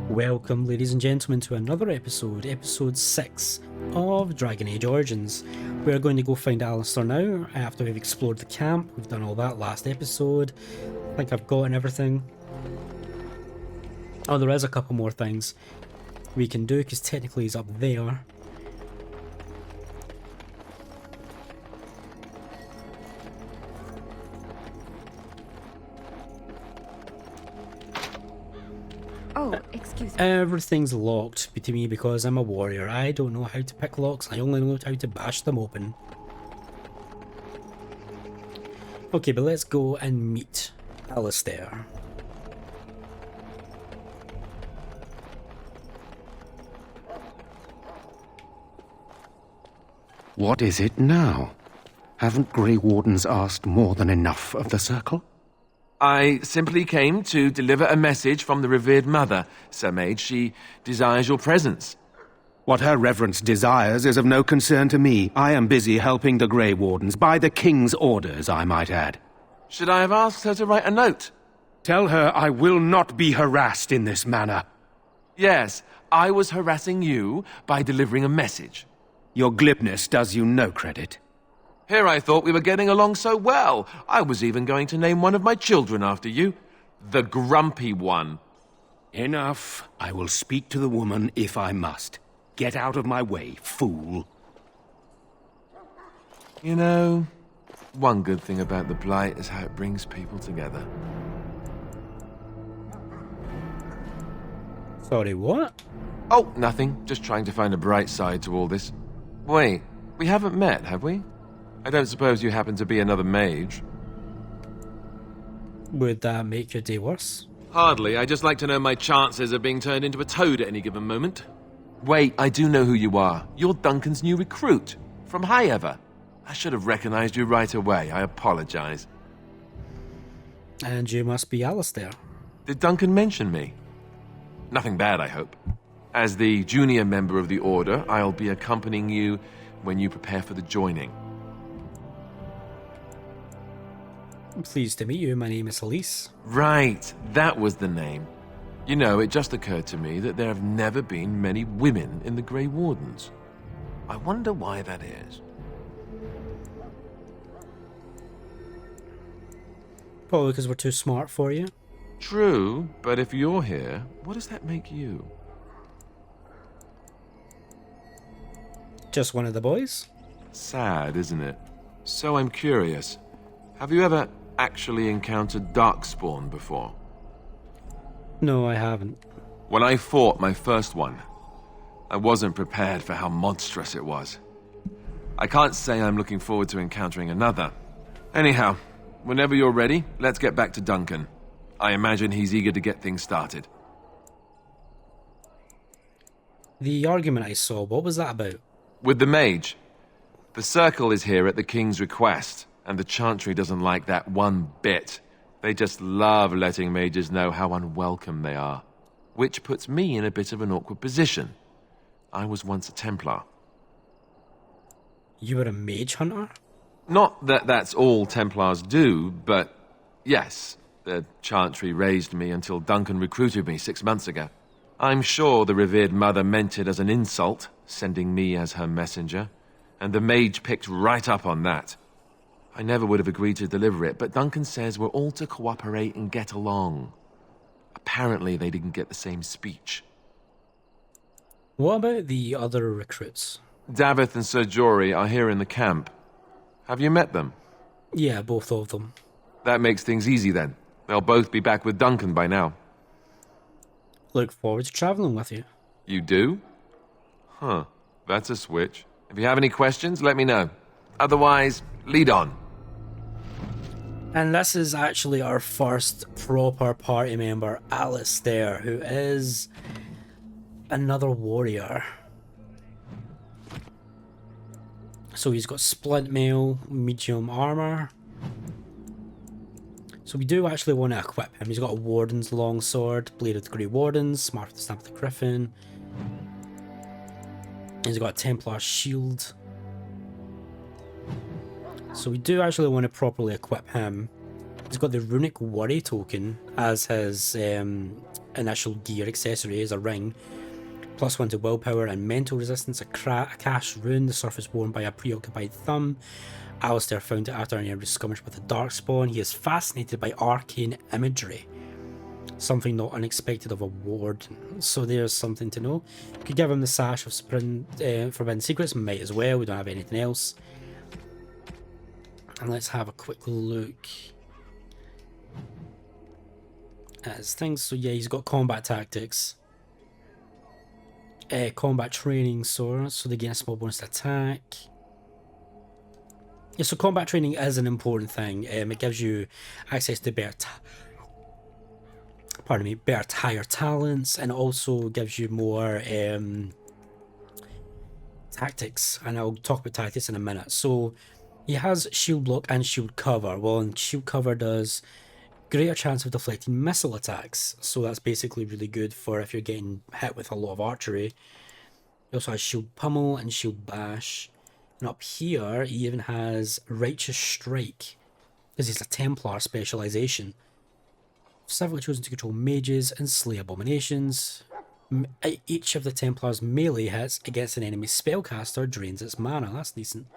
Welcome, ladies and gentlemen, to another episode 6 of Dragon Age Origins. We're going to go find Alistair now, after we've explored the camp. We've done all that last episode. I think I've gotten everything. Oh, there is a couple more things we can do, because technically he's up there. Oh, excuse me. Everything's locked to me because I'm a warrior. I don't know how to pick locks, I only know how to bash them open. Okay, but let's go and meet Alistair. What is it now? Haven't Grey Wardens asked more than enough of the Circle? I simply came to deliver a message from the revered mother, Sir Mage. She desires your presence. What her reverence desires is of no concern to me. I am busy helping the Grey Wardens, by the King's orders, I might add. Should I have asked her to write a note? Tell her I will not be harassed in this manner. Yes, I was harassing you by delivering a message. Your glibness does you no credit. Here I thought we were getting along so well. I was even going to name one of my children after you. The Grumpy One. Enough. I will speak to the woman if I must. Get out of my way, fool. You know, one good thing about the Blight is how it brings people together. Sorry, what? Oh, nothing. Just trying to find a bright side to all this. Wait, we haven't met, have we? I don't suppose you happen to be another mage? Would that make your day worse? Hardly. I just like to know my chances of being turned into a toad at any given moment. Wait, I do know who you are. You're Duncan's new recruit. From Highever. I should have recognized you right away. I apologize. And you must be Alistair. Did Duncan mention me? Nothing bad, I hope. As the junior member of the Order, I'll be accompanying you when you prepare for the joining. I'm pleased to meet you. My name is Elise. Right, that was the name. You know, it just occurred to me that there have never been many women in the Grey Wardens. I wonder why that is. Probably because we're too smart for you. True, but if you're here, what does that make you? Just one of the boys? Sad, isn't it? So I'm curious. Have you ever actually encountered Darkspawn before? No, I haven't. When I fought my first one, I wasn't prepared for how monstrous it was. I can't say I'm looking forward to encountering another. Anyhow, whenever you're ready, let's get back to Duncan. I imagine he's eager to get things started. The argument I saw, what was that about? With the mage. The Circle is here at the King's request, and the Chantry doesn't like that one bit. They just love letting mages know how unwelcome they are. Which puts me in a bit of an awkward position. I was once a Templar. You were a mage hunter? Not that that's all Templars do, but yes, the Chantry raised me until Duncan recruited me 6 months ago. I'm sure the revered mother meant it as an insult, sending me as her messenger, and the mage picked right up on that. I never would have agreed to deliver it, but Duncan says we're all to cooperate and get along. Apparently they didn't get the same speech. What about the other recruits? Davith and Sir Jory are here in the camp. Have you met them? Yeah, both of them. That makes things easy then. They'll both be back with Duncan by now. Look forward to travelling with you. You do? Huh. That's a switch. If you have any questions, let me know. Otherwise, lead on. And this is actually our first proper party member, Alistair, who is another warrior. So he's got splint mail, medium armor. So we do actually want to equip him. He's got a Warden's longsword, Blade of the Grey Wardens, Smart of the Stamp of the Griffin. He's got a Templar shield. So we do actually want to properly equip him. He's got the Runic Worry token as his initial gear accessory, as a ring. +1 to willpower and mental resistance, a cash rune, the surface worn by a preoccupied thumb. Alistair found it after an early skirmish with the Darkspawn. He is fascinated by arcane imagery. Something not unexpected of a warden. So there's something to know. You could give him the sash of Forbidden Secrets, might as well, we don't have anything else. And let's have a quick look at his things. So yeah, he's got combat tactics. Combat training, so they gain a small bonus to attack. Yeah, so combat training is an important thing. It gives you access to better higher talents, and also gives you more tactics, and I'll talk about tactics in a minute. So he has shield block and shield cover. Well, and shield cover does greater chance of deflecting missile attacks, so that's basically really good for if you're getting hit with a lot of archery. He also has shield pummel and shield bash, and up here he even has righteous strike, because he's a Templar specialization. Specifically chosen to control mages and slay abominations. Each of the Templars' melee hits against an enemy spellcaster drains its mana. That's decent.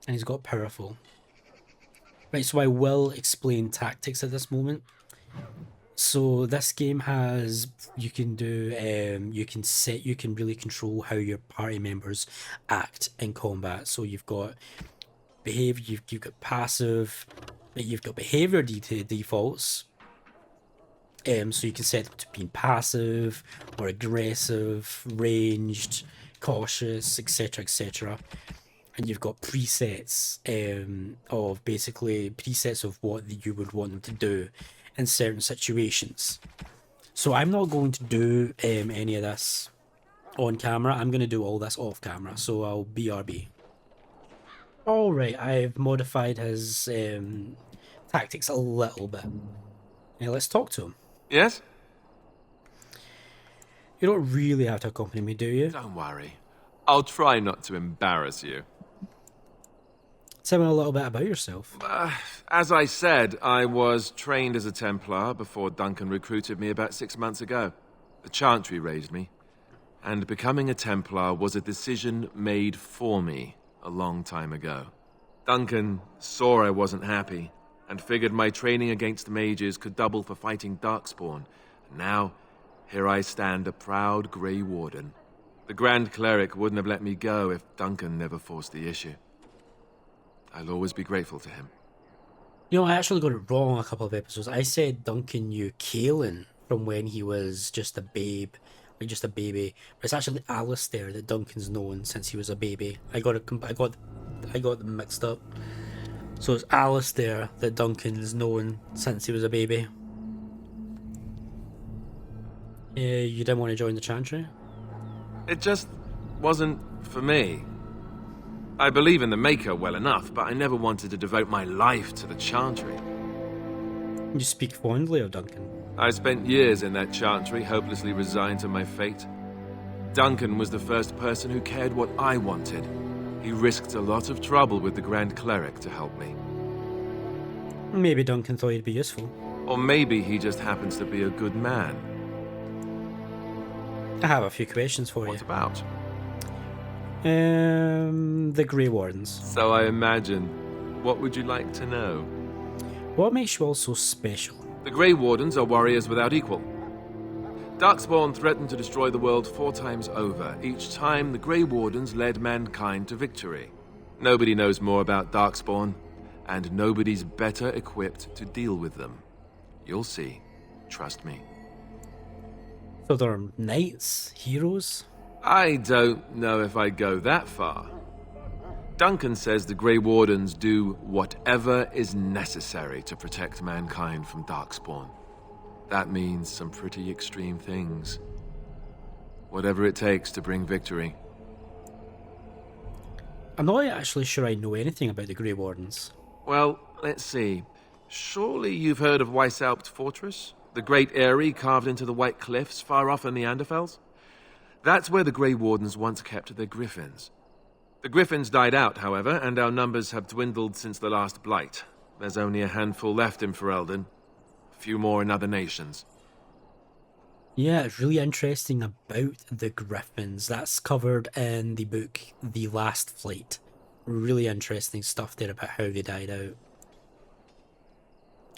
And he's got powerful. Right, so I will explain tactics at this moment. So this game has, you can really control how your party members act in combat. So you've got behavior, you've got passive, you've got behavior defaults. So you can set them to being passive or aggressive, ranged, cautious, etc., etc. And you've got presets of what you would want them to do in certain situations. So I'm not going to do any of this on camera. I'm going to do all this off camera. So I'll BRB. Alright, I've modified his tactics a little bit. Now let's talk to him. Yes? You don't really have to accompany me, do you? Don't worry. I'll try not to embarrass you. Tell me a little bit about yourself. As I said, I was trained as a Templar before Duncan recruited me about 6 months ago. The Chantry raised me. And becoming a Templar was a decision made for me a long time ago. Duncan saw I wasn't happy, and figured my training against mages could double for fighting Darkspawn. And now, here I stand, a proud Grey Warden. The Grand Cleric wouldn't have let me go if Duncan never forced the issue. I'll always be grateful to him. You know, I actually got it wrong a couple of episodes. I said Duncan knew Kaelin from when he was just a babe, like just a baby. But it's actually Alistair that Duncan's known since he was a baby. I got them mixed up. So it's Alistair that Duncan's known since he was a baby. You didn't want to join the Chantry? It just wasn't for me. I believe in the Maker well enough, but I never wanted to devote my life to the Chantry. You speak fondly of Duncan. I spent years in that Chantry, hopelessly resigned to my fate. Duncan was the first person who cared what I wanted. He risked a lot of trouble with the Grand Cleric to help me. Maybe Duncan thought he'd be useful. Or maybe he just happens to be a good man. I have a few questions for What you. about? The Grey Wardens. So I imagine. What would you like to know? What makes you all so special? The Grey Wardens are warriors without equal. Darkspawn threatened to destroy the world 4 times over. Each time, the Grey Wardens led mankind to victory. Nobody knows more about Darkspawn, and nobody's better equipped to deal with them. You'll see. Trust me. So they're knights? Heroes? I don't know if I'd go that far. Duncan says the Grey Wardens do whatever is necessary to protect mankind from Darkspawn. That means some pretty extreme things. Whatever it takes to bring victory. I'm not actually sure I know anything about the Grey Wardens. Well, let's see. Surely you've heard of Weishaupt Fortress? The great eyrie carved into the White Cliffs far off in the Anderfels? That's where the Grey Wardens once kept their griffins. The griffins died out, however, and our numbers have dwindled since the last blight. There's only a handful left in Ferelden. A few more in other nations. Yeah, it's really interesting about the Griffins. That's covered in the book The Last Flight. Really interesting stuff there about how they died out.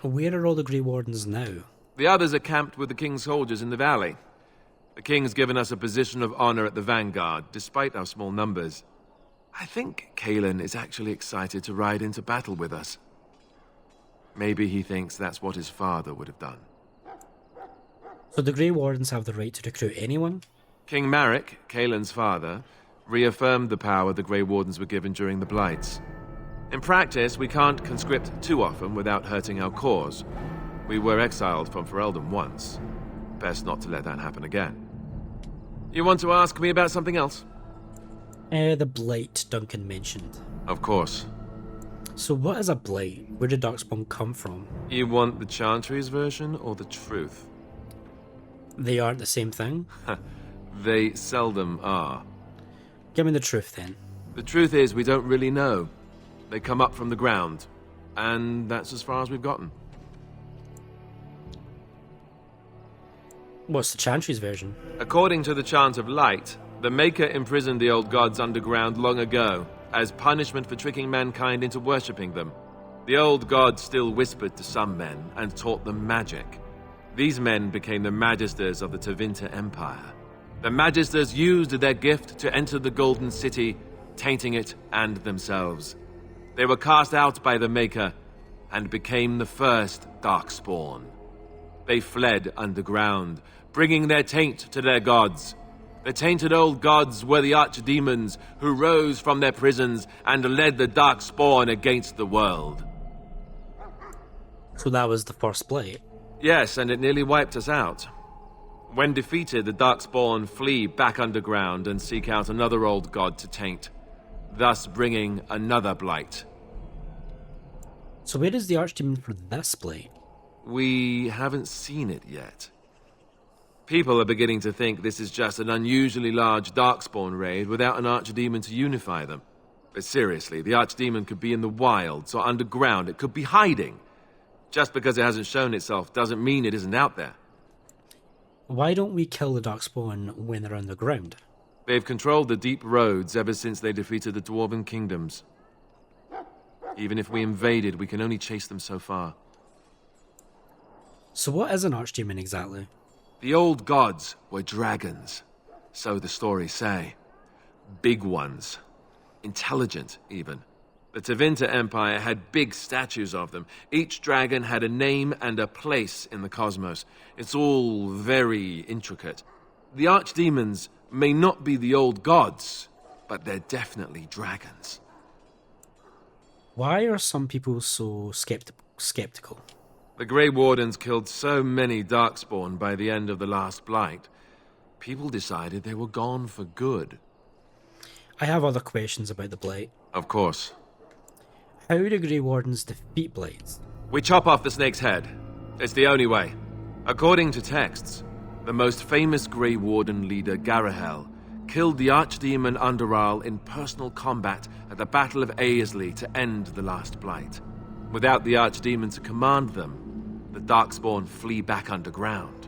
Where are all the Grey Wardens now? The others are camped with the King's soldiers in the valley. The King's given us a position of honor at the vanguard, despite our small numbers. I think Cailan is actually excited to ride into battle with us. Maybe he thinks that's what his father would have done. So the Grey Wardens have the right to recruit anyone? King Marek, Cailan's father, reaffirmed the power the Grey Wardens were given during the Blights. In practice, we can't conscript too often without hurting our cause. We were exiled from Ferelden once. Best not to let that happen again. You want to ask me about something else? The Blight Duncan mentioned. Of course. So what is a Blight? Where did Darkspawn come from? You want the Chantry's version or the truth? They aren't the same thing? They seldom are. Give me the truth then. The truth is, we don't really know. They come up from the ground, and that's as far as we've gotten. What's the Chantry's version? According to the Chant of Light, the Maker imprisoned the old gods underground long ago, as punishment for tricking mankind into worshipping them. The old gods still whispered to some men and taught them magic. These men became the Magisters of the Tevinter Empire. The Magisters used their gift to enter the Golden City, tainting it and themselves. They were cast out by the Maker and became the first Darkspawn. They fled underground, bringing their taint to their gods. The tainted old gods were the archdemons who rose from their prisons and led the Darkspawn against the world. So that was the first Blight? Yes, and it nearly wiped us out. When defeated, the Darkspawn flee back underground and seek out another old god to taint, thus bringing another Blight. So where is the Archdemon for this Blight? We haven't seen it yet. People are beginning to think this is just an unusually large Darkspawn raid without an Archdemon to unify them. But seriously, the Archdemon could be in the wilds or underground. It could be hiding. Just because it hasn't shown itself doesn't mean it isn't out there. Why don't we kill the Darkspawn when they're underground? They've controlled the deep roads ever since they defeated the Dwarven kingdoms. Even if we invaded, we can only chase them so far. So what is an Archdemon exactly? The old gods were dragons, so the stories say. Big ones. Intelligent, even. The Tevinter Empire had big statues of them. Each dragon had a name and a place in the cosmos. It's all very intricate. The archdemons may not be the old gods, but they're definitely dragons. Why are some people so skeptical? The Grey Wardens killed so many Darkspawn by the end of the last Blight. People decided they were gone for good. I have other questions about the Blight. Of course. How do Grey Wardens defeat Blights? We chop off the snake's head. It's the only way. According to texts, the most famous Grey Warden leader, Garahel, killed the Archdemon Underal in personal combat at the Battle of Aesley to end the last Blight. Without the Archdemon to command them, the Darkspawn flee back underground.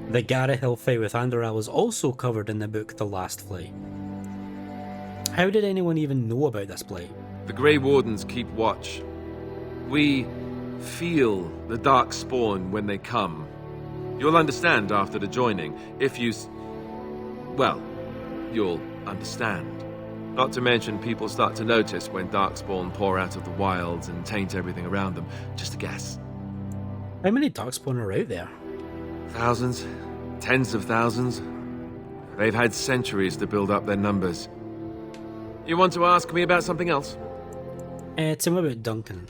The Garahel fight with Andorral is also covered in the book The Last Flight. How did anyone even know about this Blight? The Grey Wardens keep watch. We feel the Darkspawn when they come. You'll understand after the joining, if you... well, you'll understand. Not to mention people start to notice when Darkspawn pour out of the wilds and taint everything around them. Just a guess. How many Darkspawn are out there? Thousands. Tens of thousands. They've had centuries to build up their numbers. You want to ask me about something else? Tell me about Duncan.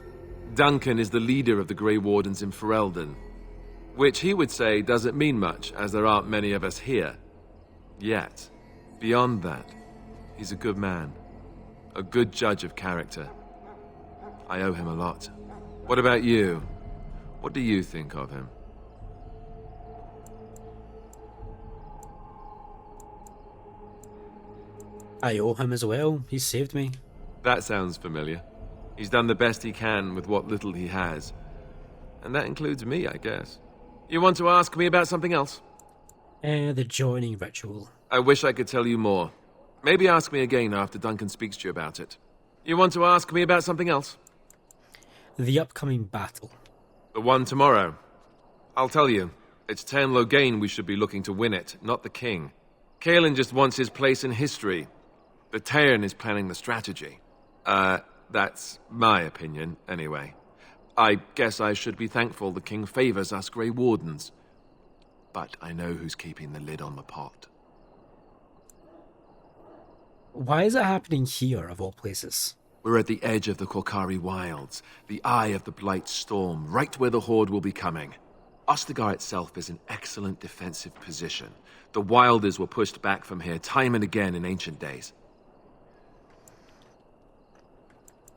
Duncan is the leader of the Grey Wardens in Ferelden, which he would say doesn't mean much, as there aren't many of us here. Yet. Beyond that, he's a good man. A good judge of character. I owe him a lot. What about you? What do you think of him? I owe him as well. He saved me. That sounds familiar. He's done the best he can with what little he has. And that includes me, I guess. You want to ask me about something else? The joining ritual. I wish I could tell you more. Maybe ask me again after Duncan speaks to you about it. You want to ask me about something else? The upcoming battle. The one tomorrow. I'll tell you. It's Tairn Loghain we should be looking to win it, not the king. Caelan just wants his place in history. The Tairn is planning the strategy. That's my opinion, anyway. I guess I should be thankful the king favors us Grey Wardens. But I know who's keeping the lid on the pot. Why is it happening here, of all places? We're at the edge of the Korcari Wilds, the eye of the Blight Storm, right where the Horde will be coming. Ostagar itself is an excellent defensive position. The Wilders were pushed back from here time and again in ancient days.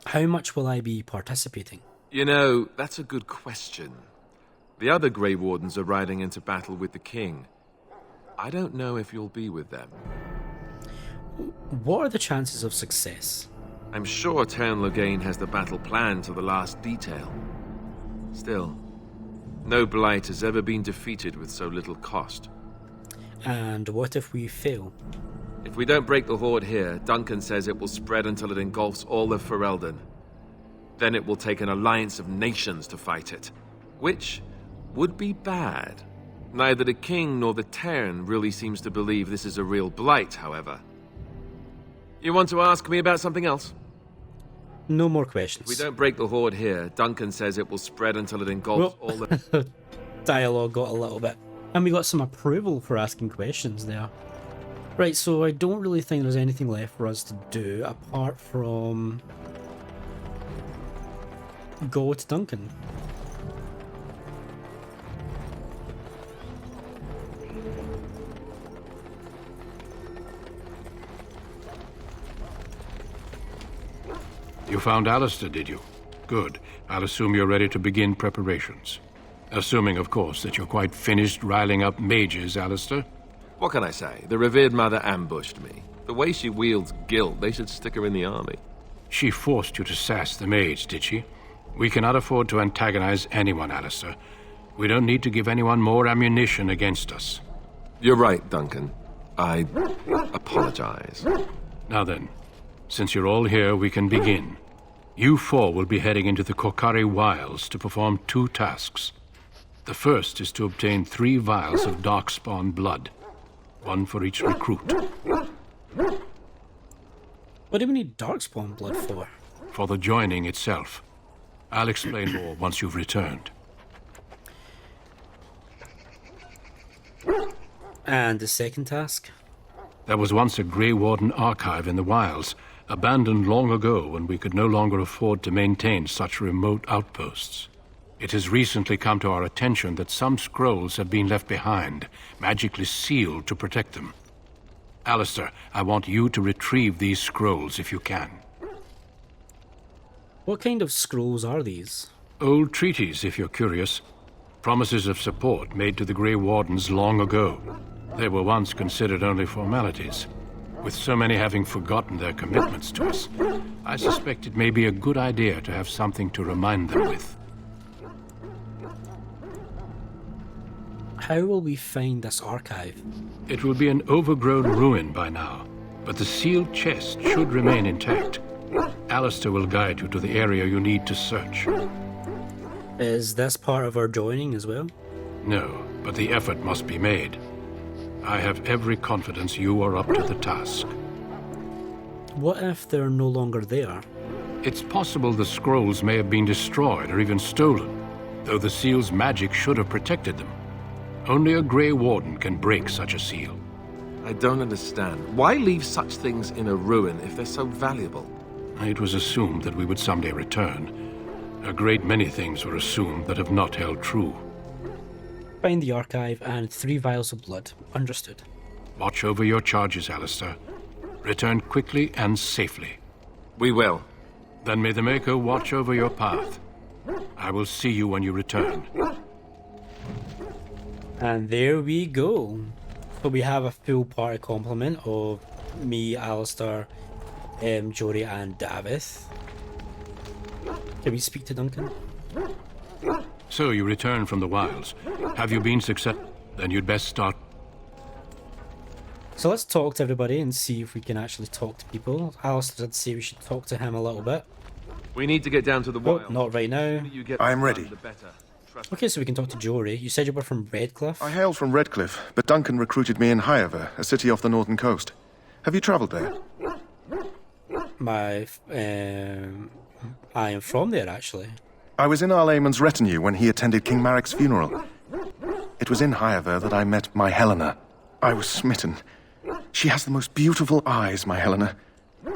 How much will I be participating? You know, that's a good question. The other Grey Wardens are riding into battle with the king. I don't know if you'll be with them. What are the chances of success? I'm sure Tairn Loghain has the battle planned to the last detail. Still, no Blight has ever been defeated with so little cost. And what if we fail? If we don't break the Horde here, Duncan says it will spread until it engulfs all of Ferelden. Then it will take an alliance of nations to fight it, which would be bad. Neither the king nor the Tairn really seems to believe this is a real Blight, however. You want to ask me about something else? No more questions. If we don't break the Horde here, Duncan says it will spread until it engulfs all the... Dialogue got a little bit. And we got some approval for asking questions there. Right, so I don't really think there's anything left for us to do apart from go to Duncan. You found Alistair, did you? Good. I'll assume you're ready to begin preparations. Assuming, of course, that you're quite finished riling up mages, Alistair. What can I say? The revered mother ambushed me. The way she wields guilt, they should stick her in the army. She forced you to sass the mage, did she? We cannot afford to antagonize anyone, Alistair. We don't need to give anyone more ammunition against us. You're right, Duncan. I apologize. Now then, since you're all here, we can begin. You four will be heading into the Korcari Wilds to perform 2 tasks. The first is to obtain 3 vials of Darkspawn blood. 1 for each recruit. What do we need Darkspawn blood for? For the joining itself. I'll explain more once you've returned. And the second task? There was once a Grey Warden archive in the wilds, abandoned long ago when we could no longer afford to maintain such remote outposts. It has recently come to our attention that some scrolls have been left behind, magically sealed to protect them. Alistair, I want you to retrieve these scrolls if you can. What kind of scrolls are these? Old treaties, if you're curious. Promises of support made to the Grey Wardens long ago. They were once considered only formalities. With so many having forgotten their commitments to us, I suspect it may be a good idea to have something to remind them with. How will we find this archive? It will be an overgrown ruin by now, but the sealed chest should remain intact. Alistair will guide you to the area you need to search. Is this part of our joining as well? No, but the effort must be made. I have every confidence you are up to the task. What if they're no longer there? It's possible the scrolls may have been destroyed or even stolen, though the seal's magic should have protected them. Only a Grey Warden can break such a seal. I don't understand. Why leave such things in a ruin if they're so valuable? It was assumed that we would someday return. A great many things were assumed that have not held true. Find the archive and 3 vials of blood. Understood. Watch over your charges, Alistair. Return quickly and safely. We will. Then may the Maker watch over your path. I will see you when you return. And there we go. So we have a full party complement of me, Alistair, Jory and Davith. Can we speak to Duncan? So you return from the wilds. Have you been successful? Then you'd best start. So let's talk to everybody and see if we can actually talk to people. Alistair did say we should talk to him a little bit. We need to get down to the Oh, wild. not right now. You get I am the ready. the better. Trust Okay, so we can talk to Jory. You said you were from Redcliffe? I hail from Redcliffe, but Duncan recruited me in Highover, a city off the northern coast. Have you travelled there? I am from there, actually. I was in Arlayman's retinue when he attended King Maric's funeral. It was in Highover that I met my Helena. I was smitten. She has the most beautiful eyes, my Helena.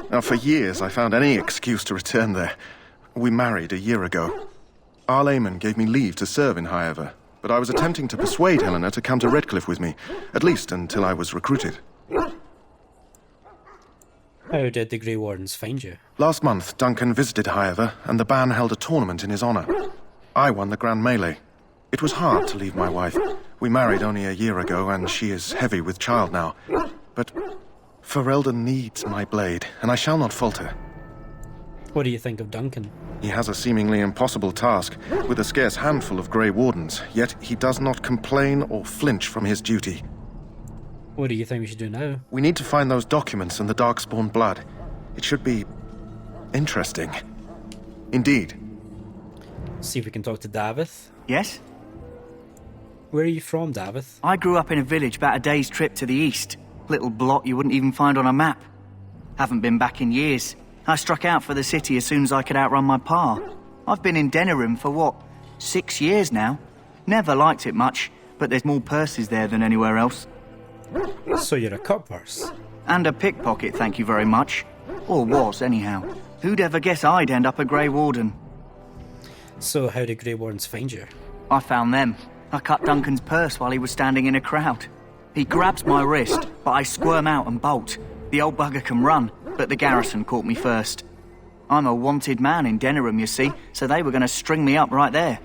Now, for years, I found any excuse to return there. We married a year ago. Arlayman gave me leave to serve in Highover, but I was attempting to persuade Helena to come to Redcliffe with me, at least until I was recruited. How did the Grey Wardens find you? Last month, Duncan visited Highover, and the band held a tournament in his honour. I won the Grand Melee. It was hard to leave my wife. We married only a year ago, and she is heavy with child now. But Ferelden needs my blade, and I shall not falter. What do you think of Duncan? He has a seemingly impossible task, with a scarce handful of Grey Wardens, yet he does not complain or flinch from his duty. What do you think we should do now? We need to find those documents and the Darkspawn blood. It should be interesting. Indeed. See if we can talk to Davith. Yes? Where are you from, Davith? I grew up in a village about a day's trip to the east. Little blot you wouldn't even find on a map. Haven't been back in years. I struck out for the city as soon as I could outrun my pa. I've been in Denerim for 6 years now. Never liked it much, but there's more purses there than anywhere else. So you're a cutpurse. And a pickpocket, thank you very much. Or was, anyhow. Who'd ever guess I'd end up a Grey Warden? So how did Grey Wardens find you? I found them. I cut Duncan's purse while he was standing in a crowd. He grabs my wrist, but I squirm out and bolt. The old bugger can run, but the garrison caught me first. I'm a wanted man in Denerim, you see, so they were going to string me up right there.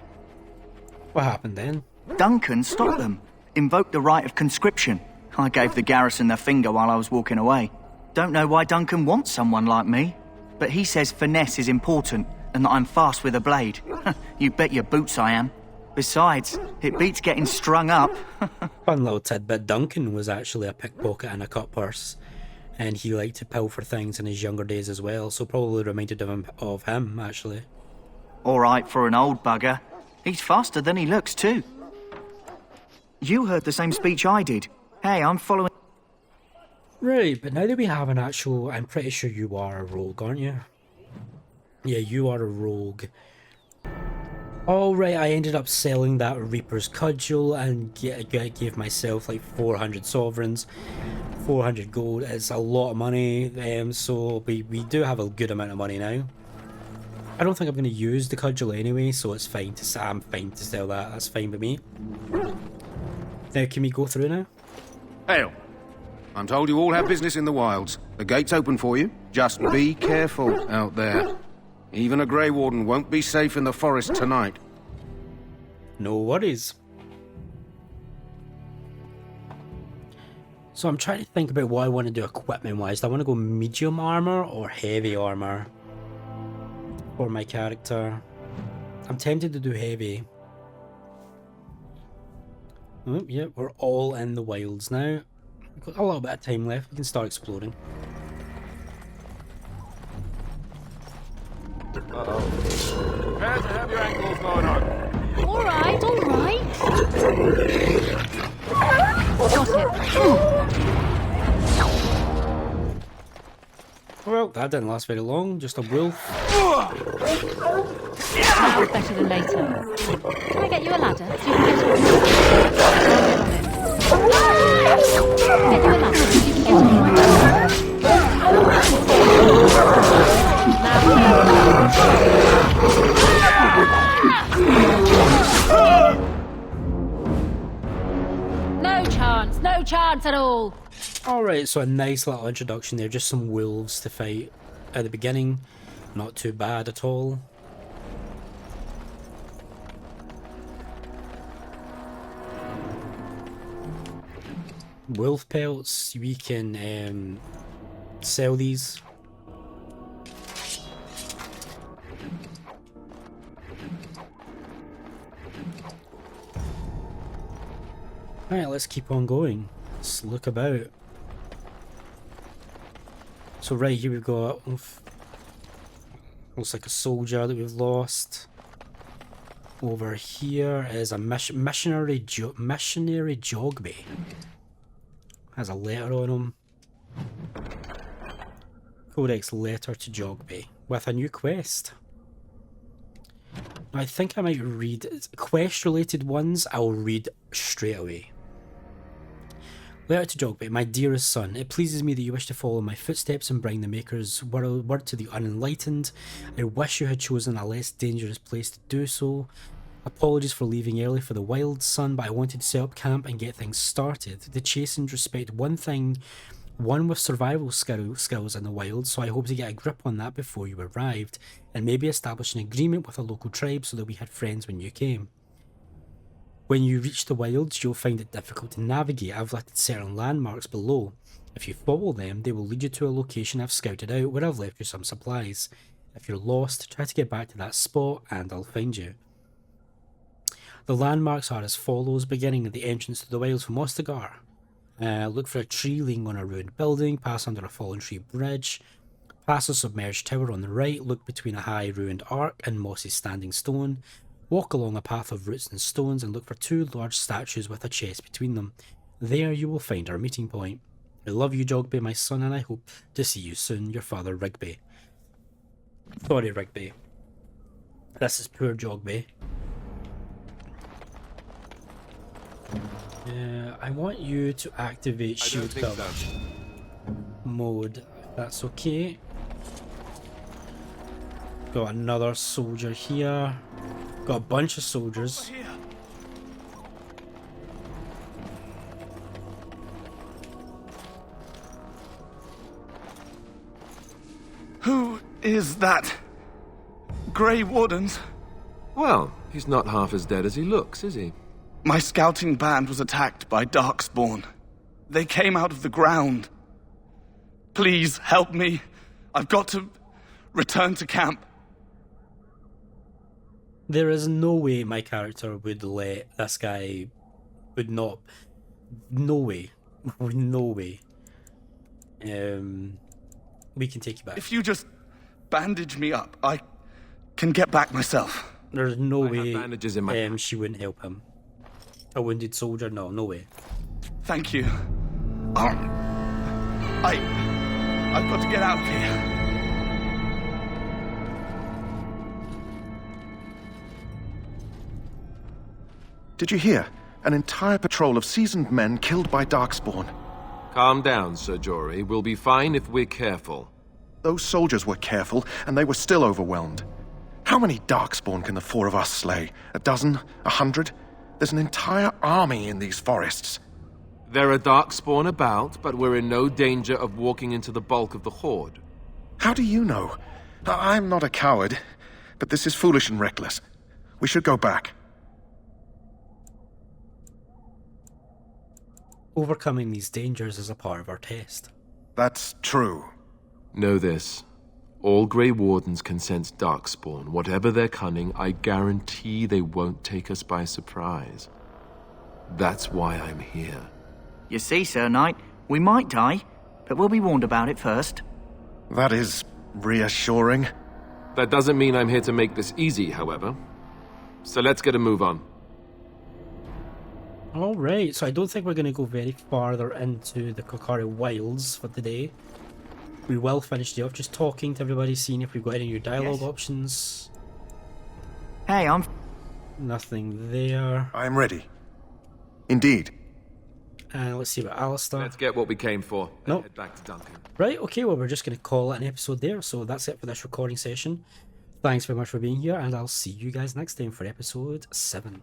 What happened then? Duncan stopped them, invoked the right of conscription. I gave the garrison the finger while I was walking away. Don't know why Duncan wants someone like me, but he says finesse is important and that I'm fast with a blade. You bet your boots I am. Besides, it beats getting strung up. Fun little tidbit, Duncan was actually a pickpocket and a cutpurse, and he liked to pilfer things in his younger days as well, so probably reminded of him actually. All right for an old bugger. He's faster than he looks too. You heard the same speech I did. Hey, I'm following... Right, but now that we have an actual... I'm pretty sure you are a rogue, aren't you? Yeah, you are a rogue. Alright, I ended up selling that Reaper's Cudgel and gave myself like 400 sovereigns. 400 gold is a lot of money, so we do have a good amount of money now. I don't think I'm going to use the Cudgel anyway, so it's fine to I'm fine to sell that, that's fine with me. Now, can we go through now? Hail. I'm told you all have business in the wilds. The gate's open for you. Just be careful out there. Even a Grey Warden won't be safe in the forest tonight. No worries. So I'm trying to think about what I want to do equipment-wise. Do I want to go medium armor or heavy armor for my character? I'm tempted to do heavy. Oh, yeah, we're all in the wilds now. We've got a little bit of time left. We can start exploring. Prepare to have your ankles going on. All right, all right. Got it. Well, that didn't last very long. Just a wolf. Now better than later. Can I get you a ladder so you can get on? Get you a ladder so you can get on. No chance at all. Alright, so a nice little introduction there. Just some wolves to fight at the beginning. Not too bad at all. Wolf pelts, we can sell these. Alright, let's keep on going. Let's look about. So right here we've got... looks like a soldier that we've lost. Over here is a missionary Jogby. Has a letter on him. Codex letter to Jogby with a new quest. Now, I think I might read quest related ones. I'll read straight away. Letter to Jogby, my dearest son, it pleases me that you wish to follow my footsteps and bring the Maker's word to the unenlightened. I wish you had chosen a less dangerous place to do so. Apologies for leaving early for the wild, son, but I wanted to set up camp and get things started. The Chastened respect one with survival skills in the wild, so I hope to get a grip on that before you arrived, and maybe establish an agreement with a local tribe so that we had friends when you came. When you reach the wilds, you'll find it difficult to navigate. I've left certain landmarks below. If you follow them, they will lead you to a location I've scouted out where I've left you some supplies. If you're lost, try to get back to that spot and I'll find you. The landmarks are as follows, beginning at the entrance to the wilds from Ostagar. Look for a tree leaning on a ruined building, pass under a fallen tree bridge, pass a submerged tower on the right, look between a high ruined arc and mossy standing stone, walk along a path of roots and stones and look for two large statues with a chest between them. There you will find our meeting point. I love you, Jogby, my son, and I hope to see you soon. Your father, Rigby. Sorry, Rigby. This is poor Jogby. I want you to activate shield cover mode, if that's okay. Got another soldier here. Got a bunch of soldiers. Who is that? Grey Wardens? Well, he's not half as dead as he looks, is he? My scouting band was attacked by Darkspawn. They came out of the ground. Please help me. I've got to return to camp. There is no way my character would let this guy... would not... No way. No way. We can take you back. If you just bandage me up, I can get back myself. There's no I have way bandages in my she wouldn't help him. A wounded soldier? No, no way. Thank you. I've got to get out of here. Did you hear? An entire patrol of seasoned men killed by Darkspawn. Calm down, Sir Jory. We'll be fine if we're careful. Those soldiers were careful, and they were still overwhelmed. How many Darkspawn can the four of us slay? A dozen? 100? There's an entire army in these forests. There are Darkspawn about, but we're in no danger of walking into the bulk of the Horde. How do you know? I'm not a coward, but this is foolish and reckless. We should go back. Overcoming these dangers is a part of our test. That's true. Know this. All Grey Wardens can sense Darkspawn. Whatever their cunning, I guarantee they won't take us by surprise. That's why I'm here. You see, Sir Knight, we might die, but we'll be warned about it first. That is reassuring. That doesn't mean I'm here to make this easy, however. So let's get a move on. Alright, so I don't think we're going to go very farther into the Kokari Wilds for today. We will finish the off just talking to everybody, seeing if we've got any new dialogue options. Hey, I'm... Nothing there. I'm ready. Indeed. And let's see about Alistair. Let's get what we came for and Nope. head back to Duncan. Right, okay, well, we're just going to call it an episode there. So that's it for this recording session. Thanks very much for being here, and I'll see you guys next time for episode 7.